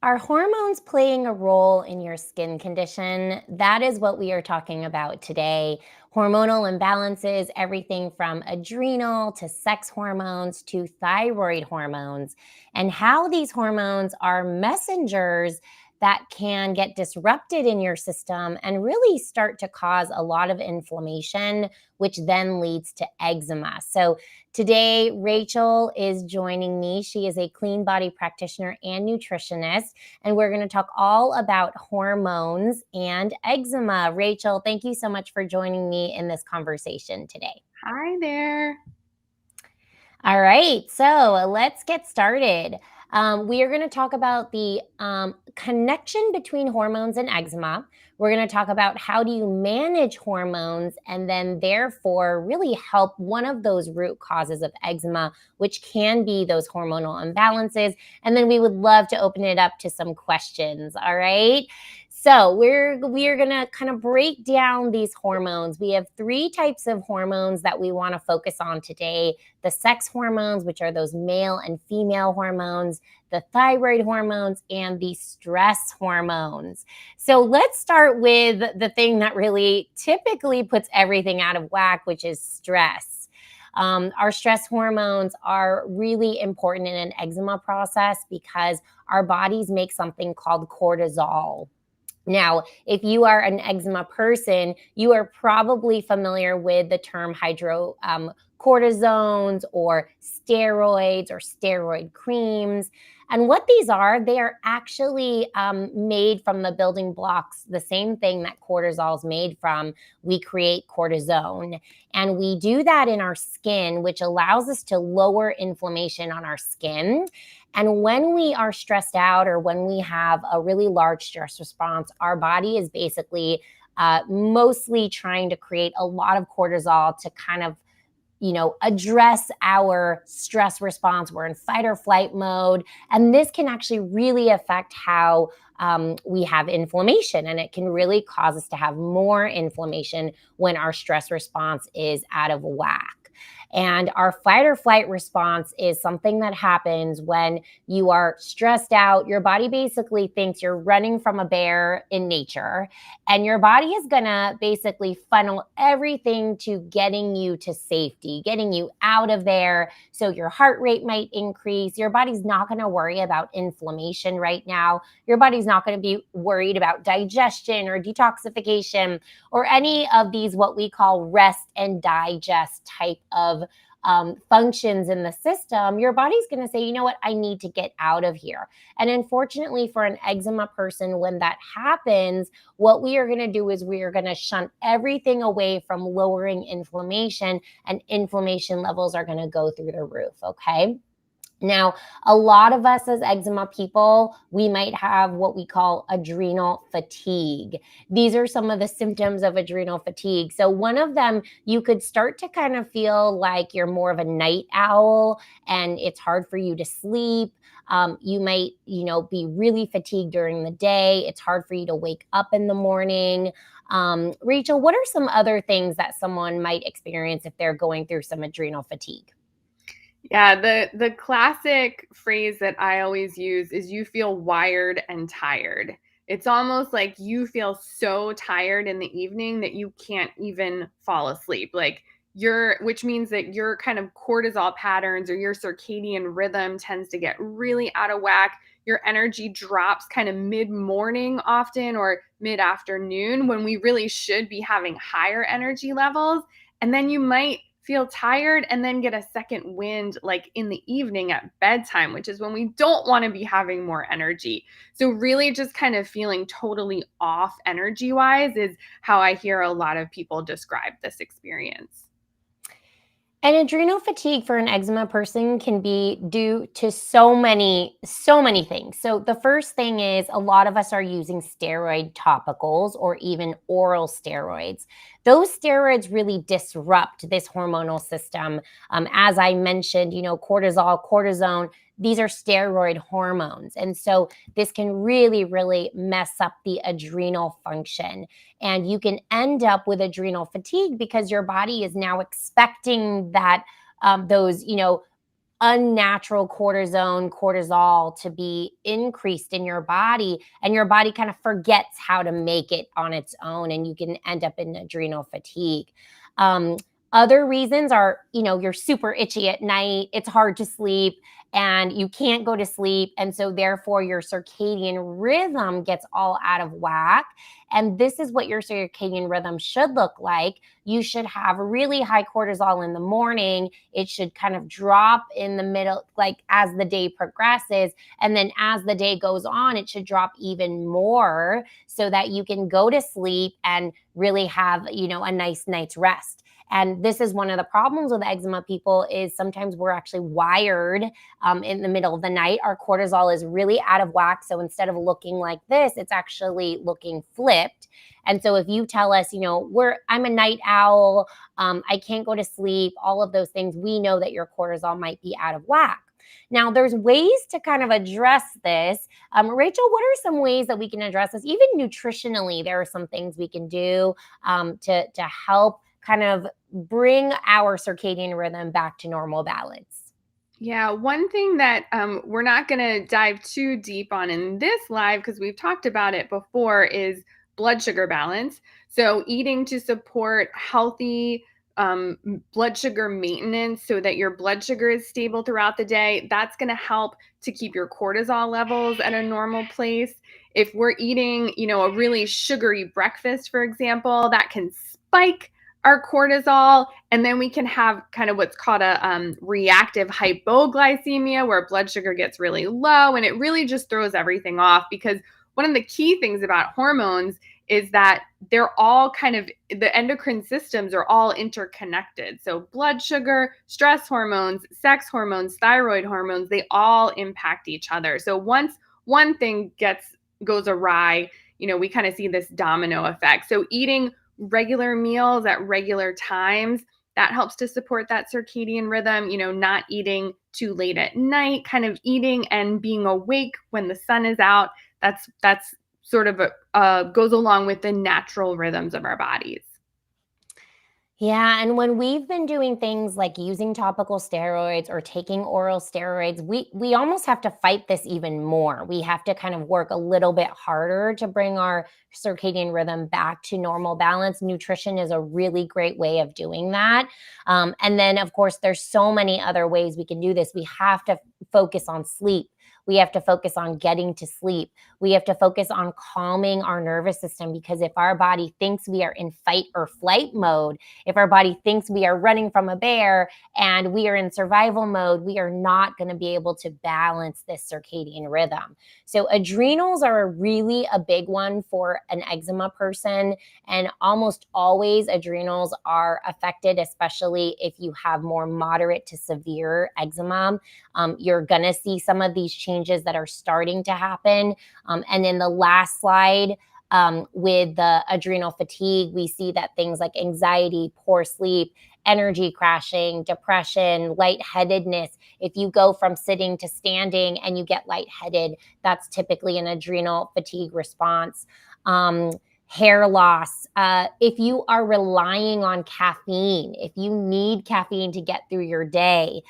Are hormones playing a role in your skin condition? That is what we are talking about today. Hormonal imbalances, everything from adrenal to sex hormones to thyroid hormones, and how these hormones are messengers that can get disrupted in your system and really start to cause a lot of inflammation, which then leads to eczema. So, today, Rachel is joining me. She is a clean body practitioner and nutritionist, and we're going to talk all about hormones and eczema. Rachel, thank you so much for joining me in this conversation today. Hi there. All right, so let's get started. We are going to talk about the connection between hormones and eczema. We're going to talk about how do you manage hormones and then therefore really help one of those root causes of eczema, which can be those hormonal imbalances. And then we would love to open it up to some questions. All right. So we're gonna kind of break down these hormones. We have three types of hormones that we want to focus on today: the sex hormones, which are those male and female hormones, the thyroid hormones, and the stress hormones. So let's start with the thing that really typically puts everything out of whack, which is stress. Our stress hormones are really important in an eczema process because our bodies make something called cortisol. Now, if you are an eczema person, you are probably familiar with the term hydrocortisones or steroids or steroid creams. And what these are, they are actually made from the building blocks, the same thing that cortisol is made from. We create cortisone. And we do that in our skin, which allows us to lower inflammation on our skin. And when we are stressed out or when we have a really large stress response, our body is basically mostly trying to create a lot of cortisol to kind of address our stress response. We're in fight or flight mode. And this can actually really affect how we have inflammation. And it can really cause us to have more inflammation when our stress response is out of whack. And our fight or flight response is something that happens when you are stressed out. Your body basically thinks you're running from a bear in nature, and your body is going to basically funnel everything to getting you to safety, getting you out of there. So your heart rate might increase. Your body's not going to worry about inflammation right now. Your body's not going to be worried about digestion or detoxification or any of these, what we call rest and digest type of functions in the system. Your body's going to say, you know what, I need to get out of here. And unfortunately, for an eczema person, when that happens, what we are going to do is we are going to shunt everything away from lowering inflammation, and inflammation levels are going to go through the roof. Okay. Now, a lot of us as eczema people, we might have what we call adrenal fatigue. These are some of the symptoms of adrenal fatigue. So, one of them, you could start to kind of feel like you're more of a night owl and it's hard for you to sleep. You might, be really fatigued during the day. It's hard for you to wake up in the morning. Rachel, what are some other things that someone might experience if they're going through some adrenal fatigue? Yeah, the classic phrase that I always use is you feel wired and tired. It's almost like you feel so tired in the evening that you can't even fall asleep. Like which means that your kind of cortisol patterns or your circadian rhythm tends to get really out of whack. Your energy drops kind of mid-morning often or mid-afternoon when we really should be having higher energy levels. And then you might feel tired and then get a second wind like in the evening at bedtime, which is when we don't want to be having more energy. So, really, just kind of feeling totally off energy wise is how I hear a lot of people describe this experience. And adrenal fatigue for an eczema person can be due to so many things. So the first thing is a lot of us are using steroid topicals or even oral steroids. Those steroids really disrupt this hormonal system. As I mentioned, cortisol, cortisone, these are steroid hormones. And so this can really, really mess up the adrenal function. And you can end up with adrenal fatigue because your body is now expecting that those unnatural cortisol to be increased in your body, and your body kind of forgets how to make it on its own, and you can end up in adrenal fatigue. um, Other reasons are, you're super itchy at night, it's hard to sleep, and you can't go to sleep, and so therefore your circadian rhythm gets all out of whack. And this is what your circadian rhythm should look like. You should have really high cortisol in the morning. It should kind of drop in the middle, like as the day progresses. And then as the day goes on, it should drop even more so that you can go to sleep and really have, a nice night's rest. And this is one of the problems with eczema people is sometimes we're actually wired in the middle of the night. Our cortisol is really out of whack. So instead of looking like this, it's actually looking flipped. And so if you tell us, I'm a night owl, I can't go to sleep, all of those things, we know that your cortisol might be out of whack. Now, there's ways to kind of address this. Rachel, what are some ways that we can address this? Even nutritionally, there are some things we can do to help kind of bring our circadian rhythm back to normal balance. Yeah, one thing that we're not going to dive too deep on in this live because we've talked about it before is blood sugar balance. So, eating to support healthy blood sugar maintenance so that your blood sugar is stable throughout the day, that's going to help to keep your cortisol levels at a normal place. If we're eating, a really sugary breakfast, for example, that can spike our cortisol, and then we can have kind of what's called a reactive hypoglycemia, where blood sugar gets really low, and it really just throws everything off. Because one of the key things about hormones is that they're all the endocrine systems are all interconnected. So blood sugar, stress hormones, sex hormones, thyroid hormones, they all impact each other. So once one thing goes awry, we kind of see this domino effect. So eating regular meals at regular times, that helps to support that circadian rhythm. Not eating too late at night, kind of eating and being awake when the sun is out. That's sort of goes along with the natural rhythms of our bodies. Yeah, and when we've been doing things like using topical steroids or taking oral steroids, we almost have to fight this even more. We have to kind of work a little bit harder to bring our circadian rhythm back to normal balance. Nutrition is a really great way of doing that. And then, of course, there's so many other ways we can do this. We have to focus on sleep. We have to focus on getting to sleep. We have to focus on calming our nervous system, because if our body thinks we are in fight or flight mode, if our body thinks we are running from a bear and we are in survival mode, we are not going to be able to balance this circadian rhythm. So adrenals are really a big one for an eczema person. And almost always adrenals are affected, especially if you have more moderate to severe eczema. You're going to see some of these changes that are starting to happen. And in the last slide, with the adrenal fatigue, we see that things like anxiety, poor sleep, energy crashing, depression, lightheadedness. If you go from sitting to standing and you get lightheaded, that's typically an adrenal fatigue response. Hair loss. If you are relying on caffeine, if you need caffeine to get through your day,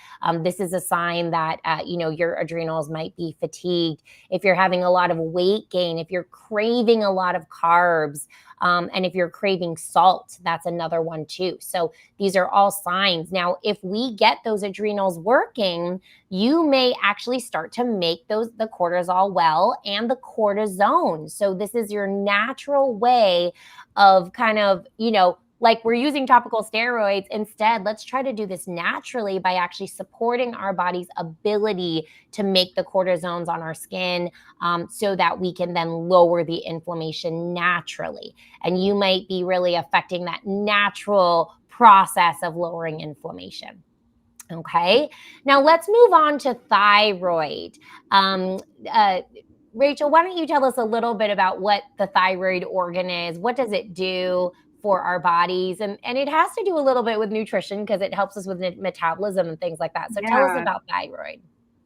this is a sign that your adrenals might be fatigued. If you're having a lot of weight gain, if you're craving a lot of carbs, and if you're craving salt, that's another one too. So these are all signs. Now, if we get those adrenals working, you may actually start to make the cortisol well and the cortisone. So this is your natural way of kind of, like we're using topical steroids. Instead, let's try to do this naturally by actually supporting our body's ability to make the cortisones on our skin, so that we can then lower the inflammation naturally. And you might be really affecting that natural process of lowering inflammation. Okay, now let's move on to thyroid. Um, uh, Rachel, why don't you tell us a little bit about what the thyroid organ is? What does it do for our bodies? And it has to do a little bit with nutrition because it helps us with metabolism and things like that. So tell us Yeah. about thyroid.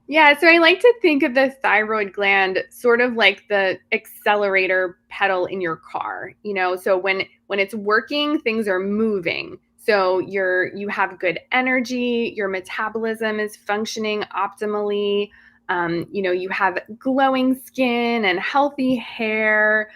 Yeah, so I like to think of the thyroid gland sort of like the accelerator pedal in your car. So when it's working, things are moving. So you have good energy, your metabolism is functioning optimally. You have glowing skin and healthy hair.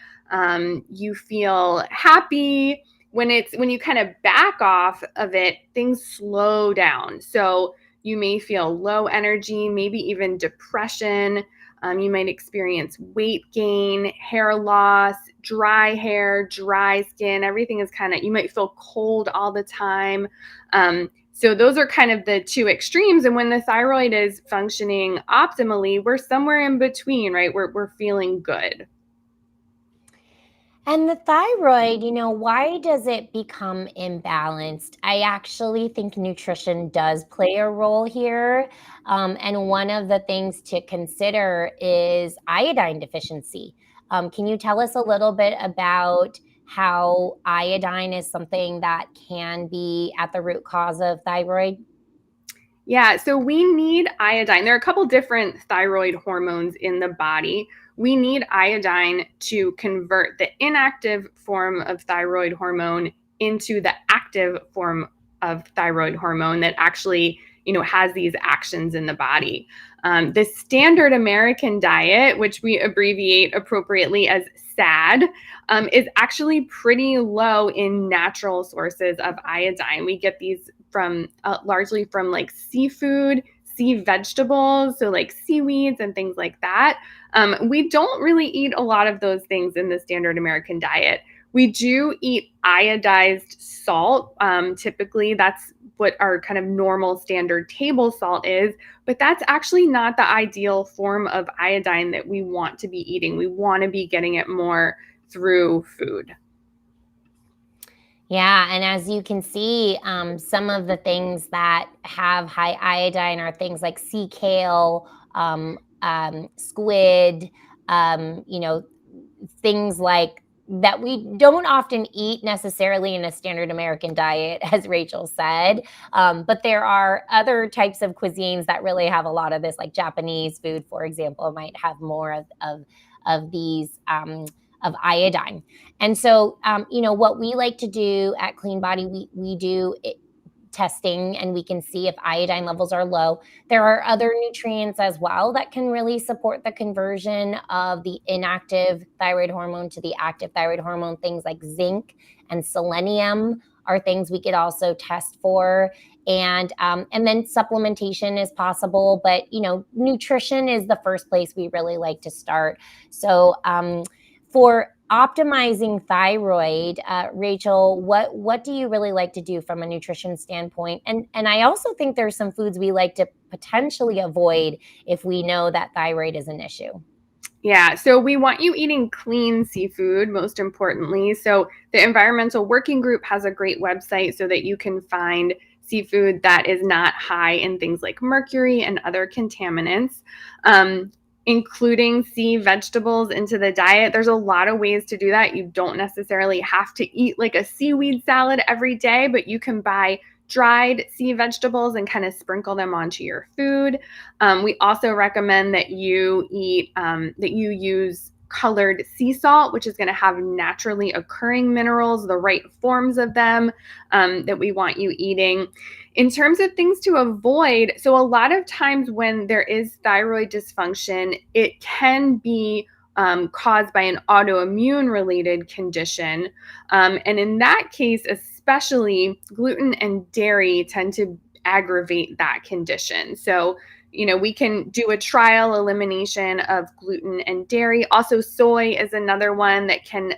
You feel happy. When you kind of back off of it, things slow down. So you may feel low energy, maybe even depression. You might experience weight gain, hair loss, dry hair, dry skin. Everything is you might feel cold all the time. So those are kind of the two extremes. And when the thyroid is functioning optimally, we're somewhere in between, right? We're feeling good. And the thyroid, why does it become imbalanced? I actually think nutrition does play a role here. And one of the things to consider is iodine deficiency. Can you tell us a little bit about how iodine is something that can be at the root cause of thyroid? Yeah, so we need iodine. There are a couple different thyroid hormones in the body. We need iodine to convert the inactive form of thyroid hormone into the active form of thyroid hormone that actually, has these actions in the body. The standard American diet, which we abbreviate appropriately as SAD, is actually pretty low in natural sources of iodine. We get these from largely from like seafood, sea vegetables, so like seaweeds and things like that. We don't really eat a lot of those things in the standard American diet. We do eat iodized salt. Typically, that's what our kind of normal standard table salt is, but that's actually not the ideal form of iodine that we want to be eating. We want to be getting it more through food. Yeah, and as you can see, some of the things that have high iodine are things like sea kale, squid, things like that we don't often eat necessarily in a standard American diet, as Rachel said. But there are other types of cuisines that really have a lot of this, like Japanese food, for example, might have more of these. Of iodine. And so, what we like to do at Clean Body, we do testing and we can see if iodine levels are low. There are other nutrients as well that can really support the conversion of the inactive thyroid hormone to the active thyroid hormone. Things like zinc and selenium are things we could also test for. And then supplementation is possible, but nutrition is the first place we really like to start. So for optimizing thyroid, Rachel, what do you really like to do from a nutrition standpoint? And I also think there's some foods we like to potentially avoid if we know that thyroid is an issue. Yeah, so we want you eating clean seafood, most importantly. So the Environmental Working Group has a great website so that you can find seafood that is not high in things like mercury and other contaminants. Including sea vegetables into the diet. There's a lot of ways to do that. You don't necessarily have to eat like a seaweed salad every day, but you can buy dried sea vegetables and kind of sprinkle them onto your food. We also recommend that you use colored sea salt, which is going to have naturally occurring minerals, the right forms of them that we want you eating. In terms of things to avoid, so a lot of times when there is thyroid dysfunction, it can be caused by an autoimmune related condition. And in that case, especially gluten and dairy tend to aggravate that condition. So, we can do a trial elimination of gluten and dairy. Also, soy is another one that can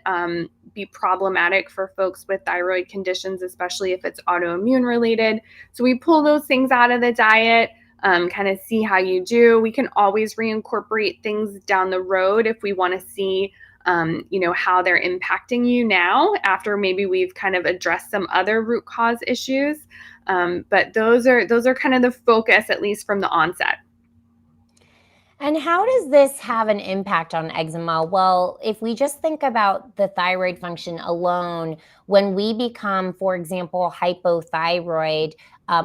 be problematic for folks with thyroid conditions, especially if it's autoimmune related. So we pull those things out of the diet, kind of see how you do. We can always reincorporate things down the road if we want to see, how they're impacting you now after maybe we've kind of addressed some other root cause issues. But those are kind of the focus, at least from the onset. And how does this have an impact on eczema? Well, if we just think about the thyroid function alone, when we become, for example, hypothyroid,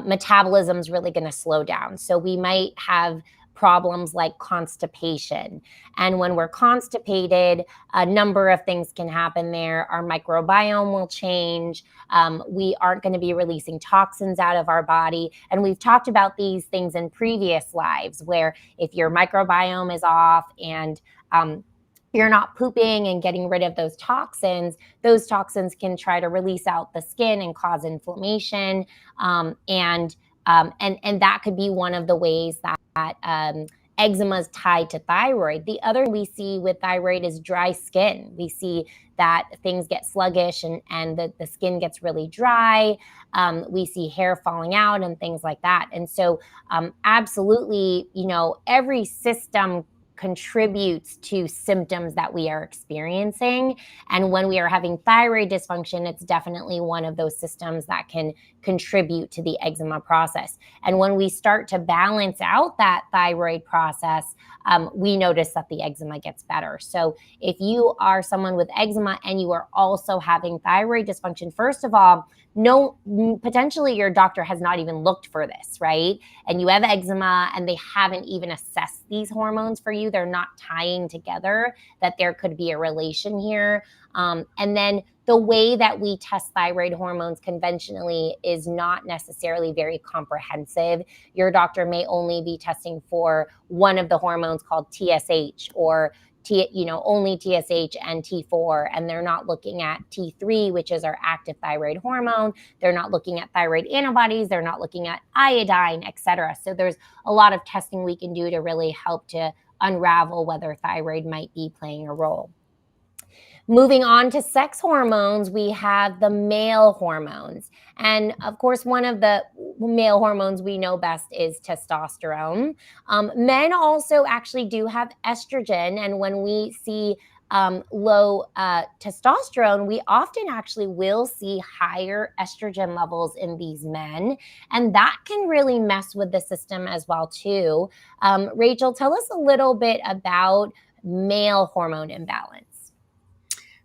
metabolism is really going to slow down. So we might have problems like constipation. And when we're constipated, a number of things can happen there. Our microbiome will change. We aren't going to be releasing toxins out of our body. And we've talked about these things in previous lives, where if your microbiome is off and you're not pooping and getting rid of those toxins can try to release out the skin and cause inflammation. And that could be one of the ways that eczema is tied to thyroid. The other we see with thyroid is dry skin. We see that things get sluggish and the skin gets really dry. We see hair falling out and things like that. And so absolutely, every system contributes to symptoms that we are experiencing. And when we are having thyroid dysfunction, it's definitely one of those systems that can contribute to the eczema process. And when we start to balance out that thyroid process, we notice that the eczema gets better. So if you are someone with eczema and you are also having thyroid dysfunction, first of all, no, potentially your doctor has not even looked for this, right? And you have eczema and they haven't even assessed these hormones for you. They're not tying together that there could be a relation here. And then the way that we test thyroid hormones conventionally is not necessarily very comprehensive. Your doctor may only be testing for one of the hormones called TSH, or only TSH and T4, and they're not looking at T3, which is our active thyroid hormone. They're not looking at thyroid antibodies. They're not looking at iodine, etc. So there's a lot of testing we can do to really help to unravel whether thyroid might be playing a role. Moving on to sex hormones, we have the male hormones. And of course, one of the male hormones we know best is testosterone. Men also actually do have estrogen. And when we see low testosterone, we often actually will see higher estrogen levels in these men. And that can really mess with the system as well, too. Rachel, tell us a little bit about male hormone imbalance.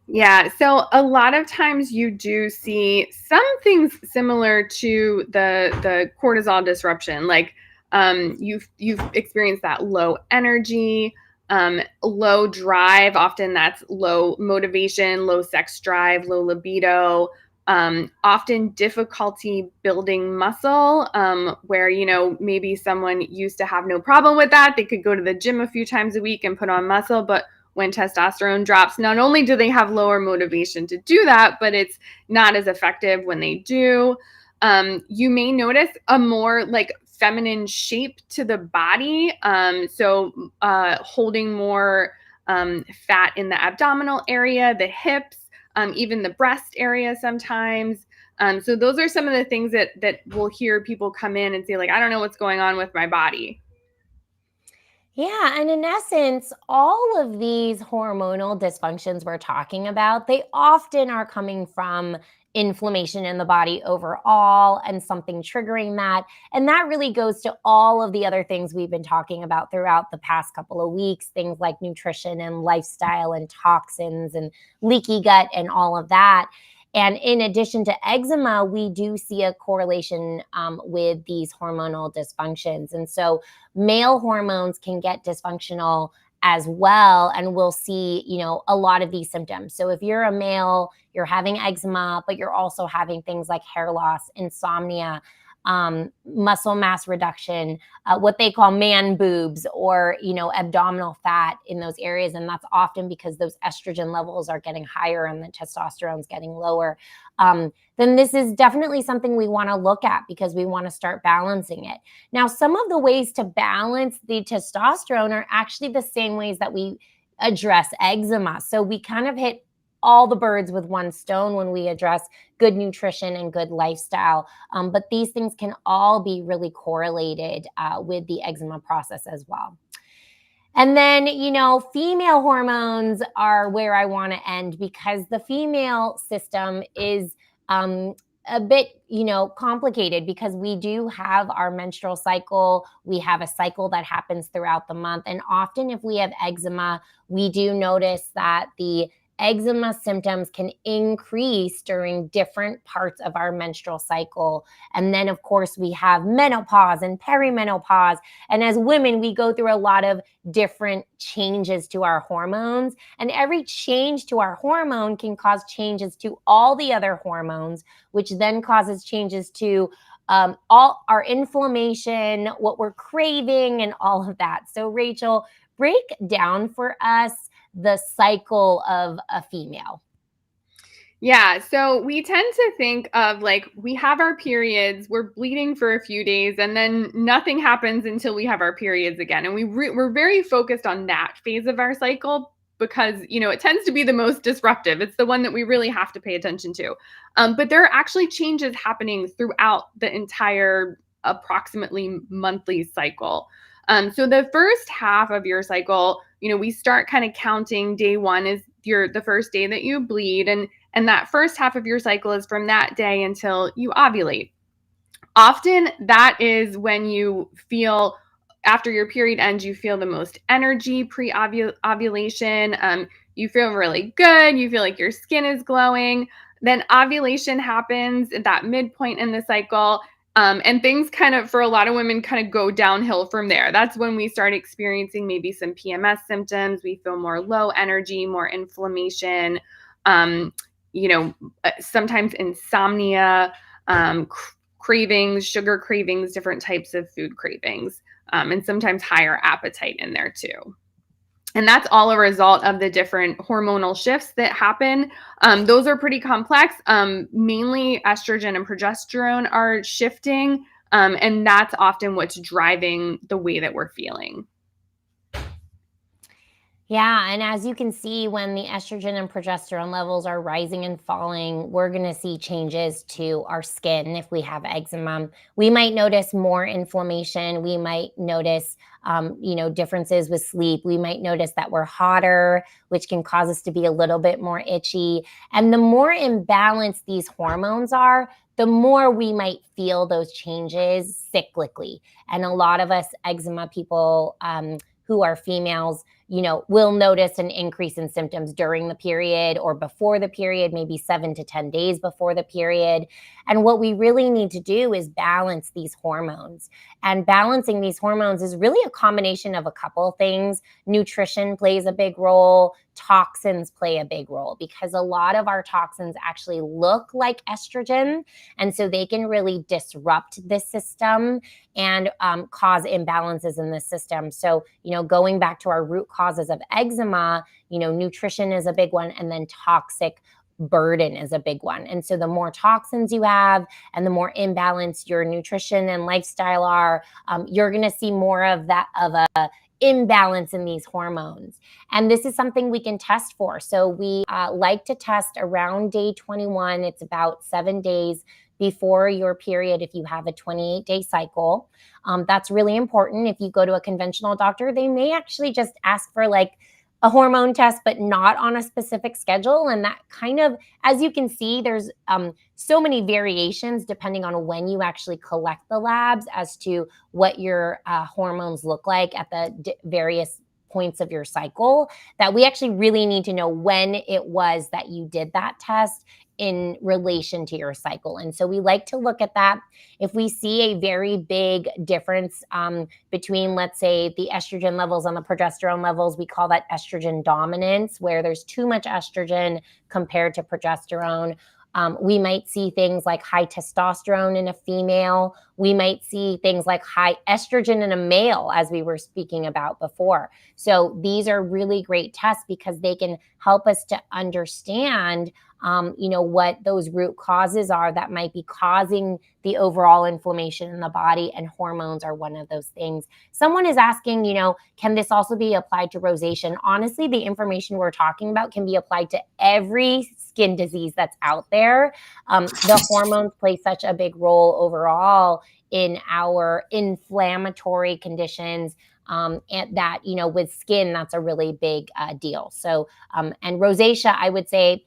Yeah, so a lot of times you do see some things similar to the cortisol disruption. Like you've experienced that low energy, low drive. Often that's low motivation, low sex drive, low libido. Often difficulty building muscle, where maybe someone used to have no problem with that. They could go to the gym a few times a week and put on muscle, but when testosterone drops, not only do they have lower motivation to do that, but it's not as effective when they do. You may notice a more like feminine shape to the body. So holding more fat in the abdominal area, the hips, even the breast area sometimes. So those are some of the things that we'll hear people come in and say, like, I don't know what's going on with my body. Yeah, and in essence, all of these hormonal dysfunctions we're talking about, they often are coming from inflammation in the body overall and something triggering that. And that really goes to all of the other things we've been talking about throughout the past couple of weeks, things like nutrition and lifestyle and toxins and leaky gut and all of that. And in addition to eczema, we do see a correlation with these hormonal dysfunctions. And so male hormones can get dysfunctional as well, and we'll see a lot of these symptoms. So if you're a male, you're having eczema, but you're also having things like hair loss, insomnia, muscle mass reduction, what they call man boobs, or abdominal fat in those areas, and that's often because those estrogen levels are getting higher and the testosterone's getting lower. Then this is definitely something we want to look at, because we want to start balancing it. Now, some of the ways to balance the testosterone are actually the same ways that we address eczema. So we kind of hit all the birds with one stone when we address good nutrition and good lifestyle. But these things can all be really correlated with the eczema process as well. And then, female hormones are where I want to end, because the female system is a bit, complicated, because we do have our menstrual cycle. We have a cycle that happens throughout the month. And often if we have eczema, we do notice that the eczema symptoms can increase during different parts of our menstrual cycle. And then, of course, we have menopause and perimenopause. And as women, we go through a lot of different changes to our hormones. And every change to our hormone can cause changes to all the other hormones, which then causes changes to all our inflammation, what we're craving, and all of that. So, Rachel, break down for us the cycle of a female. Yeah, so we tend to think of like we have our periods, we're bleeding for a few days, and then nothing happens until we have our periods again. And we're very focused on that phase of our cycle because it tends to be the most disruptive. It's the one that we really have to pay attention to. But there are actually changes happening throughout the entire approximately monthly cycle. So the first half of your cycle, we start kind of counting. Day one is the first day that you bleed, and that first half of your cycle is from that day until you ovulate. Often that is when you feel, after your period ends, you feel the most energy pre-ovulation. You feel really good. You feel like your skin is glowing. Then ovulation happens at that midpoint in the cycle. And things kind of, for a lot of women, kind of go downhill from there. That's when we start experiencing maybe some PMS symptoms. We feel more low energy, more inflammation, um, sometimes insomnia, cravings, sugar cravings, different types of food cravings, and sometimes higher appetite in there too. And that's all a result of the different hormonal shifts that happen. Those are pretty complex. Mainly estrogen and progesterone are shifting, and that's often what's driving the way that we're feeling. Yeah, and as you can see, when the estrogen and progesterone levels are rising and falling, we're going to see changes to our skin if we have eczema. We might notice more inflammation. We might notice, differences with sleep. We might notice that we're hotter, which can cause us to be a little bit more itchy. And the more imbalanced these hormones are, the more we might feel those changes cyclically. And a lot of us eczema people who are females, will notice an increase in symptoms during the period or before the period, maybe 7 to 10 days before the period. And what we really need to do is balance these hormones. And balancing these hormones is really a combination of a couple of things. Nutrition plays a big role. Toxins play a big role because a lot of our toxins actually look like estrogen. And so they can really disrupt the system and cause imbalances in the system. So, going back to our root causes of eczema, nutrition is a big one, and then toxic burden is a big one. And so the more toxins you have and the more imbalanced your nutrition and lifestyle are, you're going to see more of that, of a imbalance in these hormones. And this is something we can test for. So we like to test around day 21. It's about 7 days before your period if you have a 28-day cycle. That's really important. If you go to a conventional doctor, they may actually just ask for like a hormone test, but not on a specific schedule. And that kind of, as you can see, there's so many variations depending on when you actually collect the labs as to what your hormones look like at the various points of your cycle, that we actually really need to know when it was that you did that test in relation to your cycle. And so we like to look at that. If we see a very big difference between, let's say, the estrogen levels and the progesterone levels, we call that estrogen dominance, where there's too much estrogen compared to progesterone. We might see things like high testosterone in a female. We might see things like high estrogen in a male, as we were speaking about before. So these are really great tests because they can help us to understand what those root causes are that might be causing the overall inflammation in the body, and hormones are one of those things. Someone is asking, can this also be applied to rosacea? Honestly, the information we're talking about can be applied to every skin disease that's out there. The hormones play such a big role overall in our inflammatory conditions. And that, with skin, that's a really big deal. So, and rosacea, I would say,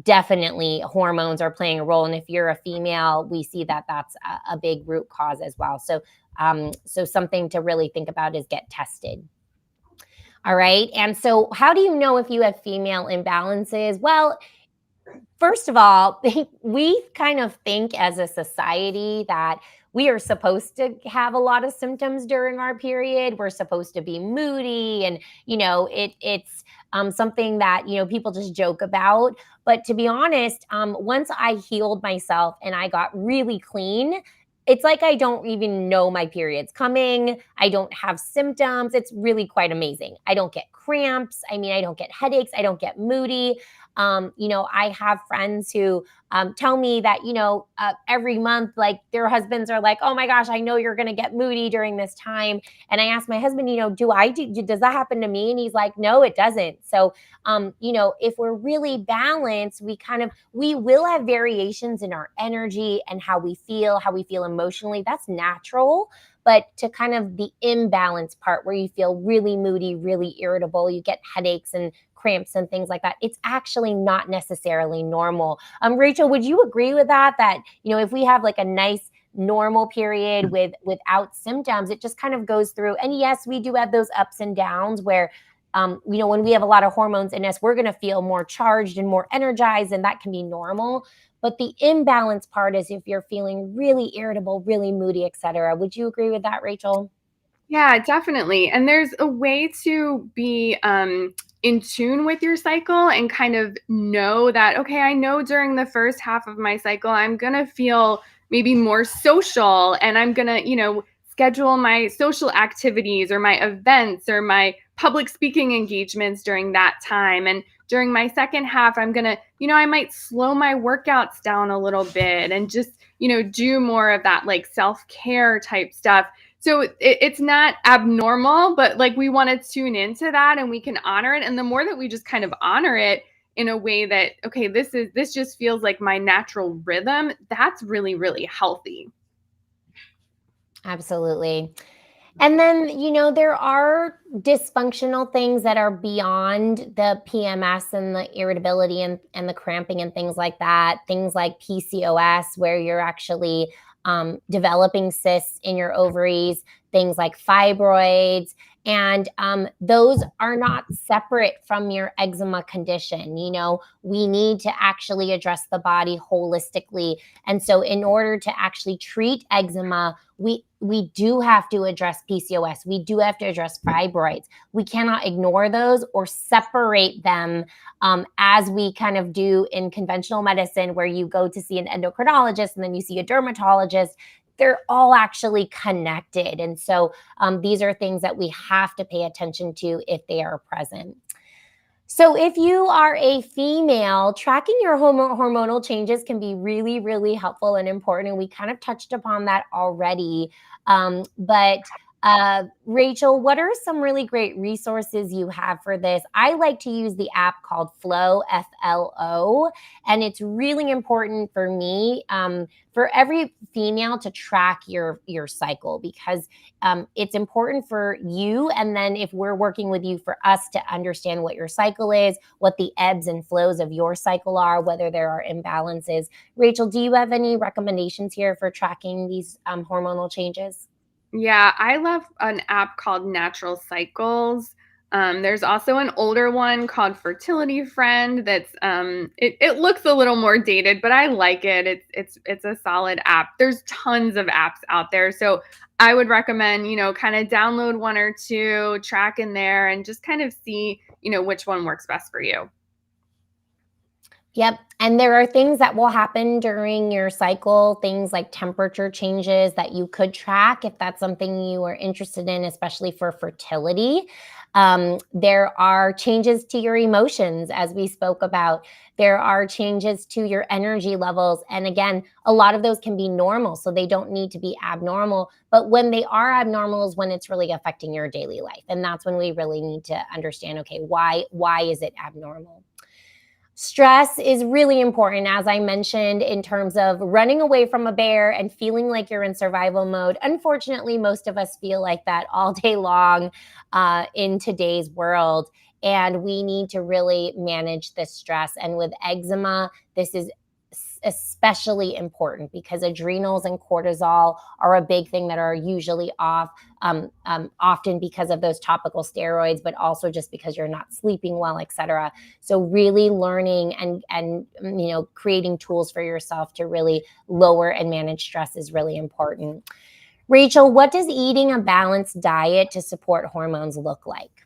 definitely hormones are playing a role. And if you're a female, we see that that's a big root cause as well. So, so something to really think about is get tested. All right. And so, how do you know if you have female imbalances? Well, first of all, we kind of think as a society that we are supposed to have a lot of symptoms during our period. We're supposed to be moody, and it's something that people just joke about. But to be honest, once I healed myself and I got really clean, it's like I don't even know my period's coming. I don't have symptoms. It's really quite amazing. I don't get cramps. I mean, I don't get headaches. I don't get moody. I have friends who tell me that, every month, like their husbands are like, oh my gosh, I know you're going to get moody during this time. And I asked my husband, does that happen to me? And he's like, no, it doesn't. So, if we're really balanced, we will have variations in our energy and how we feel emotionally. That's natural. But to kind of the imbalance part where you feel really moody, really irritable, you get headaches and cramps and things like that, it's actually not necessarily normal. Rachel, would you agree with that? That, if we have like a nice normal period without symptoms, it just kind of goes through. And yes, we do have those ups and downs where, when we have a lot of hormones in us, we're going to feel more charged and more energized, and that can be normal. But the imbalance part is if you're feeling really irritable, really moody, etc. Would you agree with that, Rachel? Yeah, definitely. And there's a way to be in tune with your cycle and kind of know that, okay, I know during the first half of my cycle, I'm going to feel maybe more social, and I'm going to, schedule my social activities or my events or my public speaking engagements during that time. And during my second half, I'm going to, I might slow my workouts down a little bit and just, do more of that like self care type stuff. So it's not abnormal, but like we want to tune into that and we can honor it. And the more that we just kind of honor it in a way that, okay, this just feels like my natural rhythm, that's really, really healthy. Absolutely. And then, there are dysfunctional things that are beyond the PMS and the irritability and the cramping and things like that. Things like PCOS, where you're actually developing cysts in your ovaries, things like fibroids. And those are not separate from your eczema condition. We need to actually address the body holistically. And so, in order to actually treat eczema, we do have to address PCOS. We do have to address fibroids. We cannot ignore those or separate them as we kind of do in conventional medicine, where you go to see an endocrinologist and then you see a dermatologist. They're all actually connected. And so these are things that we have to pay attention to if they are present. So, if you are a female, tracking your hormonal changes can be really, really helpful and important. And we kind of touched upon that already. But Rachel, what are some really great resources you have for this? I like to use the app called Flow, FLO, and it's really important for me, for every female, to track your cycle, because it's important for you. And then if we're working with you, for us to understand what your cycle is, what the ebbs and flows of your cycle are, whether there are imbalances. Rachel, do you have any recommendations here for tracking these hormonal changes? Yeah, I love an app called Natural Cycles. There's also an older one called Fertility Friend. It looks a little more dated, but I like it. It's a solid app. There's tons of apps out there, so I would recommend kind of download one or two, track in there, and just kind of see which one works best for you. Yep. And there are things that will happen during your cycle, things like temperature changes that you could track if that's something you are interested in, especially for fertility. There are changes to your emotions, as we spoke about. There are changes to your energy levels. And again, a lot of those can be normal, so they don't need to be abnormal. But when they are abnormal is when it's really affecting your daily life. And that's when we really need to understand, okay, why is it abnormal? Stress is really important, as I mentioned, in terms of running away from a bear and feeling like you're in survival mode. Unfortunately, most of us feel like that all day long in today's world. And we need to really manage this stress. And with eczema, this is especially important because adrenals and cortisol are a big thing that are usually off, often because of those topical steroids, but also just because you're not sleeping well, etc. So really learning and creating tools for yourself to really lower and manage stress is really important. Rachel, what does eating a balanced diet to support hormones look like?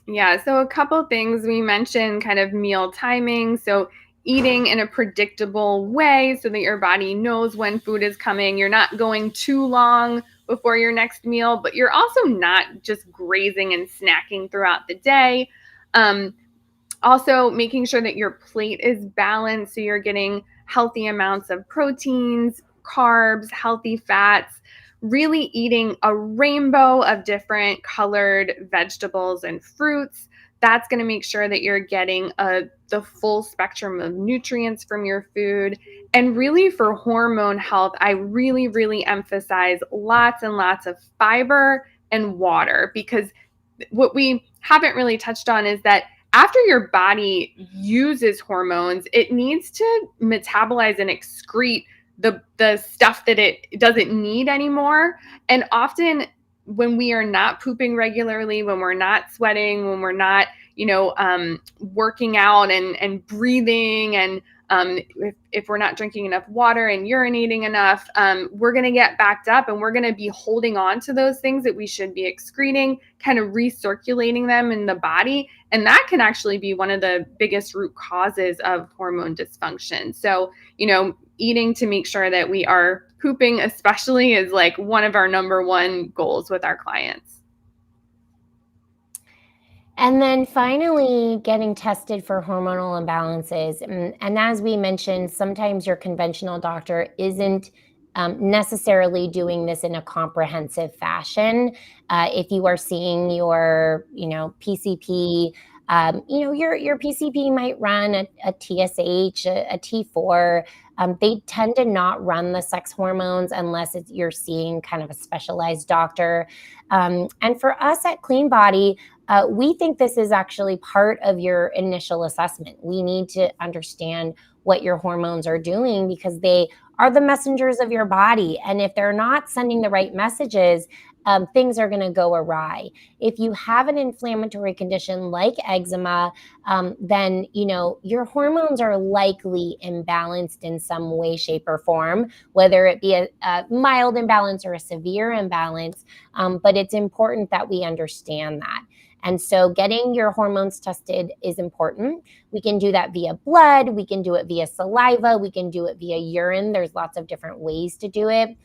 Yeah, so a couple things we mentioned kind of meal timing. So eating in a predictable way so that your body knows when food is coming. You're not going too long before your next meal, but you're also not just grazing and snacking throughout the day. Um, Also, making sure that your plate is balanced so you're getting healthy amounts of proteins, carbs, healthy fats, really eating a rainbow of different colored vegetables and fruits. That's going to make sure that you're getting the full spectrum of nutrients from your food. And really, for hormone health, I really, really emphasize lots and lots of fiber and water, because what we haven't really touched on is that after your body uses hormones, it needs to metabolize and excrete the stuff that it doesn't need anymore. And often when we are not pooping regularly, when we're not sweating, when we're not, working out and breathing, and if we're not drinking enough water and urinating enough, we're going to get backed up, and we're going to be holding on to those things that we should be excreting, kind of recirculating them in the body. And that can actually be one of the biggest root causes of hormone dysfunction. So, eating to make sure that we are pooping, especially, is like one of our number one goals with our clients. And then finally, getting tested for hormonal imbalances. And as we mentioned, sometimes your conventional doctor isn't necessarily doing this in a comprehensive fashion. If you are seeing your, PCP, your PCP might run a TSH, a T4. They tend to not run the sex hormones unless you're seeing kind of a specialized doctor. And for us at Clean Body, we think this is actually part of your initial assessment. We need to understand what your hormones are doing because they are the messengers of your body. And if they're not sending the right messages, things are going to go awry. If you have an inflammatory condition like eczema, then your hormones are likely imbalanced in some way, shape, or form, whether it be a mild imbalance or a severe imbalance. But it's important that we understand that. And so getting your hormones tested is important. We can do that via blood. We can do it via saliva. We can do it via urine. There's lots of different ways to do it,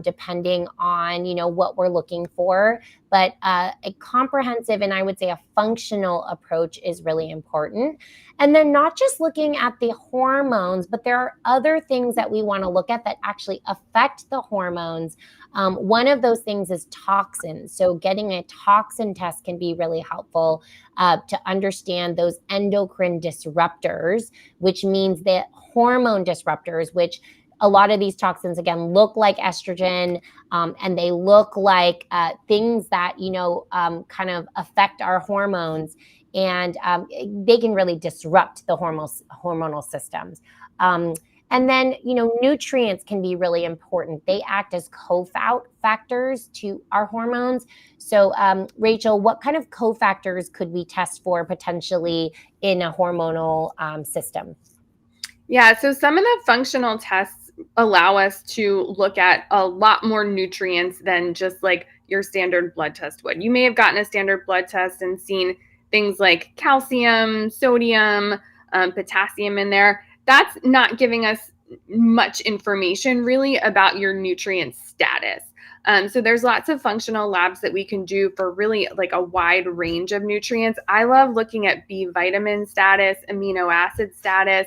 depending on, what we're looking for. But a comprehensive and I would say a functional approach is really important. And then not just looking at the hormones, but there are other things that we want to look at that actually affect the hormones. One of those things is toxins. So getting a toxin test can be really helpful to understand those endocrine disruptors, which means that hormone disruptors, which a lot of these toxins, again, look like estrogen, and they look like things that, kind of affect our hormones. And they can really disrupt the hormonal systems. And then, nutrients can be really important. They act as cofactors to our hormones. So, Rachel, what kind of cofactors could we test for potentially in a hormonal system? Yeah, so some of the functional tests allow us to look at a lot more nutrients than just like your standard blood test would. You may have gotten a standard blood test and seen things like calcium, sodium, potassium in there. That's not giving us much information really about your nutrient status. So there's lots of functional labs that we can do for really like a wide range of nutrients. I love looking at B vitamin status, amino acid status.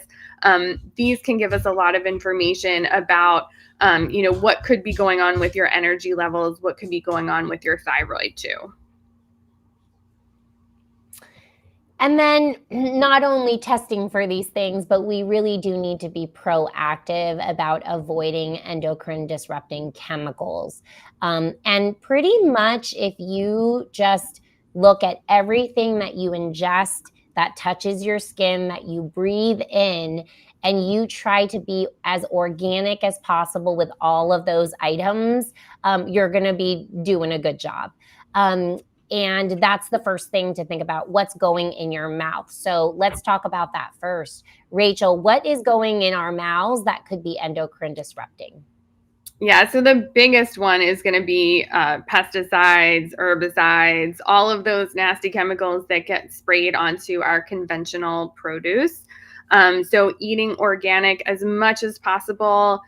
These can give us a lot of information about, what could be going on with your energy levels, what could be going on with your thyroid too. And then not only testing for these things, but we really do need to be proactive about avoiding endocrine disrupting chemicals. And pretty much, if you just look at everything that you ingest that touches your skin, that you breathe in, and you try to be as organic as possible with all of those items, you're going to be doing a good job. Um, and that's the first thing to think about, what's going in your mouth. So let's talk about that first. Rachel, what is going in our mouths that could be endocrine disrupting? Yeah, so the biggest one is going to be pesticides, herbicides, all of those nasty chemicals that get sprayed onto our conventional produce. So eating organic as much as possible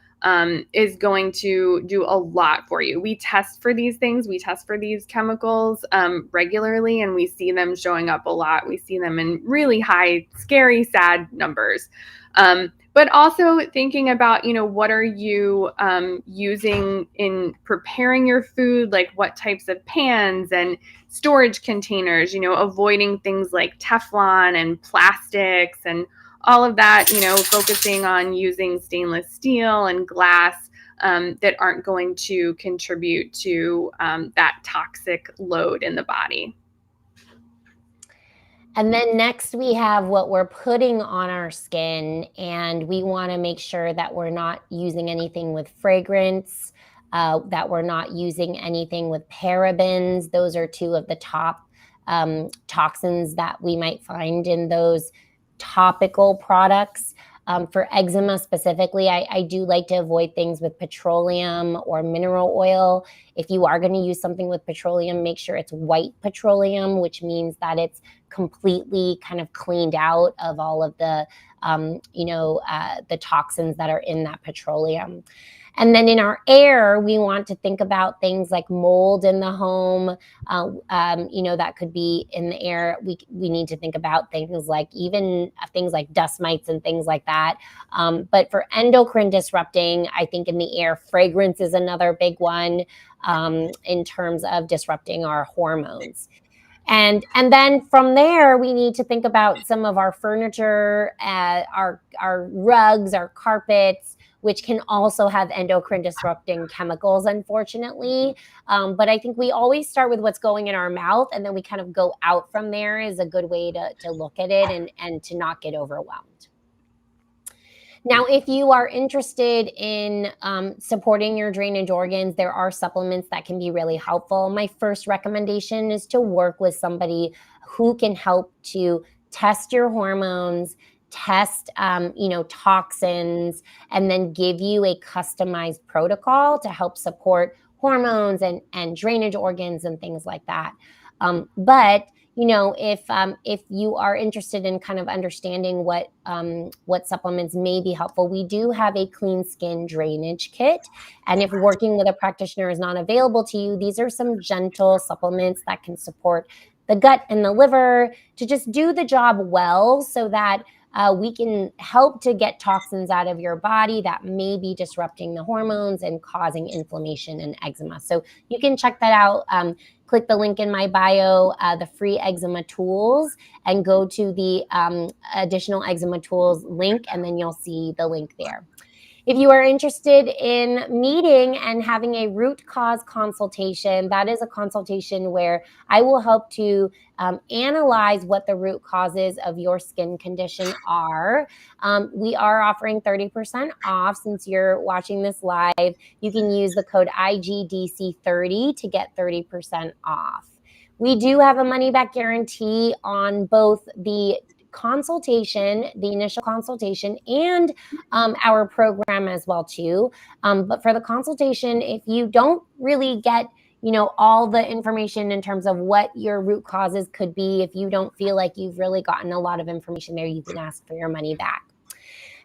is going to do a lot for you. We test for these things, we test for these chemicals regularly, and we see them showing up a lot. We see them in really high, scary, sad numbers. But also thinking about, what are you using in preparing your food, like what types of pans and storage containers, avoiding things like Teflon and plastics and all of that, focusing on using stainless steel and glass that aren't going to contribute to that toxic load in the body. And then next we have what we're putting on our skin, and we want to make sure that we're not using anything with fragrance, that we're not using anything with parabens. Those are two of the top toxins that we might find in those topical products. For eczema specifically, I do like to avoid things with petroleum or mineral oil. If you are going to use something with petroleum, make sure it's white petroleum, which means that it's completely kind of cleaned out of all of the the toxins that are in that petroleum. And then in our air, we want to think about things like mold in the home. That could be in the air. We need to think about things like even things like dust mites and things like that. But for endocrine disrupting, I think in the air, fragrance is another big one in terms of disrupting our hormones. And then from there, we need to think about some of our furniture, our rugs, our carpets, which can also have endocrine disrupting chemicals, unfortunately. But I think we always start with what's going in our mouth, and then we kind of go out from there is a good way to look at it and to not get overwhelmed. Now, if you are interested in supporting your drainage organs, there are supplements that can be really helpful. My first recommendation is to work with somebody who can help to test your hormones, test, toxins, and then give you a customized protocol to help support hormones and drainage organs and things like that. But if you are interested in kind of understanding what supplements may be helpful, we do have a clean skin drainage kit. And if working with a practitioner is not available to you, these are some gentle supplements that can support the gut and the liver to just do the job well, so that we can help to get toxins out of your body that may be disrupting the hormones and causing inflammation and eczema. So you can check that out. Click the link in my bio, the free eczema tools, and go to the additional eczema tools link, and then you'll see the link there. If you are interested in meeting and having a root cause consultation, that is a consultation where I will help to analyze what the root causes of your skin condition are. We are offering 30% off since you're watching this live. You can use the code IGDC30 to get 30% off. We do have a money back guarantee on both the consultation, the initial consultation, and our program as well too. But for the consultation, if you don't really get all the information in terms of what your root causes could be, if you don't feel like you've really gotten a lot of information there, you can ask for your money back.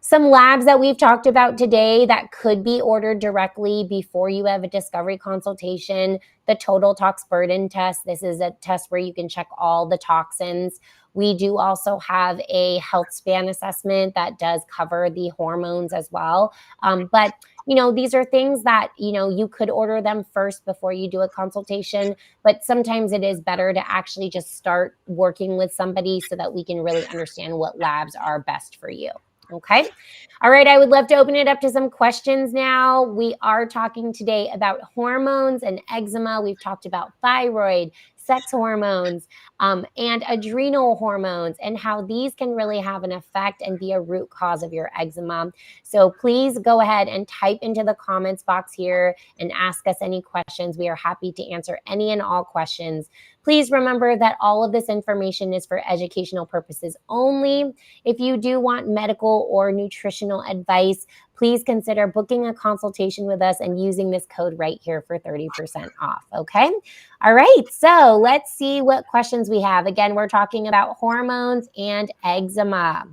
Some labs that we've talked about today that could be ordered directly before you have a discovery consultation: the total tox burden test. This is a test where you can check all the toxins. We do also have a health span assessment that does cover the hormones as well. But these are things that, you could order them first before you do a consultation, but sometimes it is better to actually just start working with somebody so that we can really understand what labs are best for you. Okay. All right. I would love to open it up to some questions now. We are talking today about hormones and eczema. We've talked about thyroid, sex hormones, and adrenal hormones, and how these can really have an effect and be a root cause of your eczema. So please go ahead and type into the comments box here and ask us any questions. We are happy to answer any and all questions. Please remember that all of this information is for educational purposes only. If you do want medical or nutritional advice, please consider booking a consultation with us and using this code right here for 30% off. Okay. All right. So let's see what questions we have. Again, we're talking about hormones and eczema.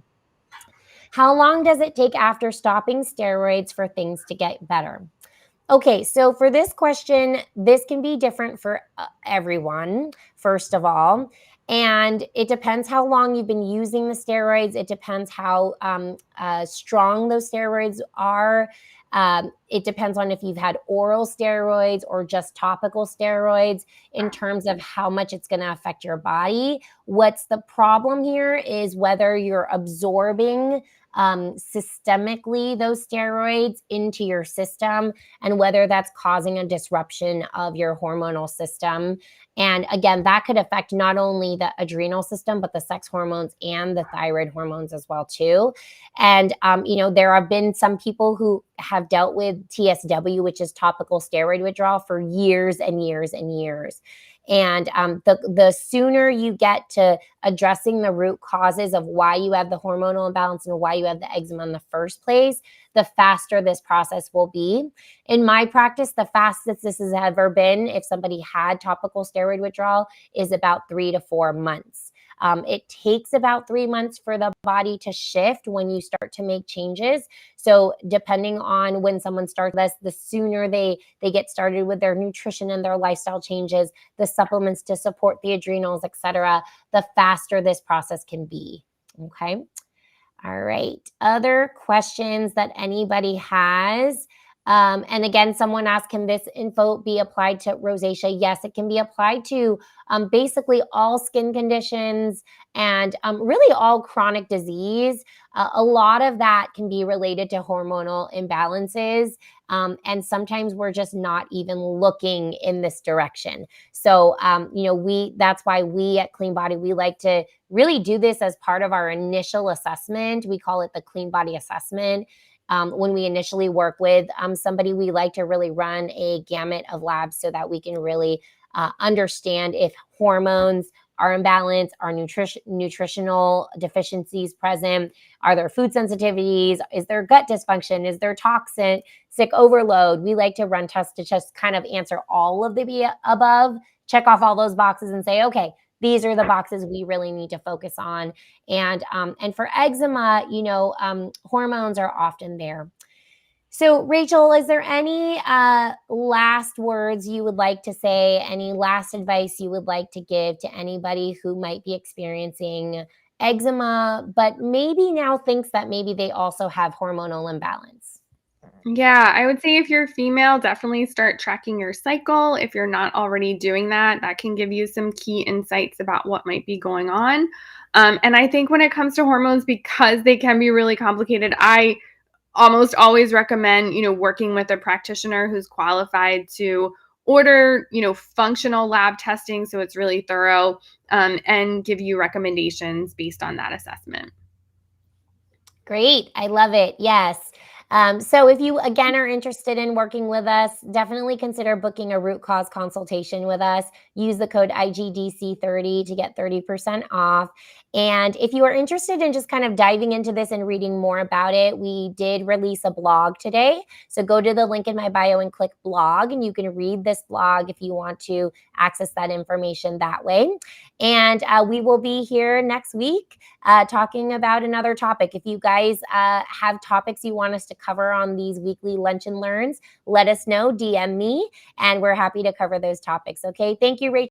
How long does it take after stopping steroids for things to get better? Okay, so for this question, this can be different for everyone, first of all. And it depends how long you've been using the steroids. It depends how strong those steroids are. It depends on if you've had oral steroids or just topical steroids in terms of how much it's going to affect your body. What's the problem here is whether you're absorbing systemically those steroids into your system and whether that's causing a disruption of your hormonal system. And again, that could affect not only the adrenal system, but the sex hormones and the thyroid hormones as well too. And there have been some people who have dealt with TSW, which is topical steroid withdrawal, for years and years and years. And the sooner you get to addressing the root causes of why you have the hormonal imbalance and why you have the eczema in the first place, the faster this process will be. In my practice, the fastest this has ever been, if somebody had topical steroid withdrawal, is about 3 to 4 months. It takes about 3 months for the body to shift when you start to make changes. So depending on when someone starts this, the sooner they get started with their nutrition and their lifestyle changes, the supplements to support the adrenals, etc., the faster this process can be. Okay. All right. Other questions that anybody has? And again, someone asked, can this info be applied to rosacea? Yes, it can be applied to basically all skin conditions and really all chronic disease. A lot of that can be related to hormonal imbalances. And sometimes we're just not even looking in this direction. So, that's why we at Clean Body, we like to really do this as part of our initial assessment. We call it the Clean Body Assessment. When we initially work with somebody, we like to really run a gamut of labs so that we can really understand if hormones are imbalanced, are nutritional deficiencies present, are there food sensitivities, is there gut dysfunction, is there toxic overload. We like to run tests to just kind of answer all of the above, check off all those boxes and say, okay, these are the boxes we really need to focus on. And for eczema, hormones are often there. So, Rachel, is there any last words you would like to say? Any last advice you would like to give to anybody who might be experiencing eczema, but maybe now thinks that maybe they also have hormonal imbalance? Yeah, I would say if you're female, definitely start tracking your cycle. If you're not already doing that, that can give you some key insights about what might be going on. And I think when it comes to hormones, because they can be really complicated, I almost always recommend, working with a practitioner who's qualified to order, functional lab testing so it's really thorough, and give you recommendations based on that assessment. Great. I love it. Yes. So if you again are interested in working with us, definitely consider booking a root cause consultation with us. Use the code IGDC30 to get 30% off. And if you are interested in just kind of diving into this and reading more about it, we did release a blog today. So go to the link in my bio and click blog, and you can read this blog if you want to access that information that way. And we will be here next week talking about another topic. If you guys have topics you want us to cover on these weekly lunch and learns, let us know, DM me, and we're happy to cover those topics. Okay. Thank you, Rachel.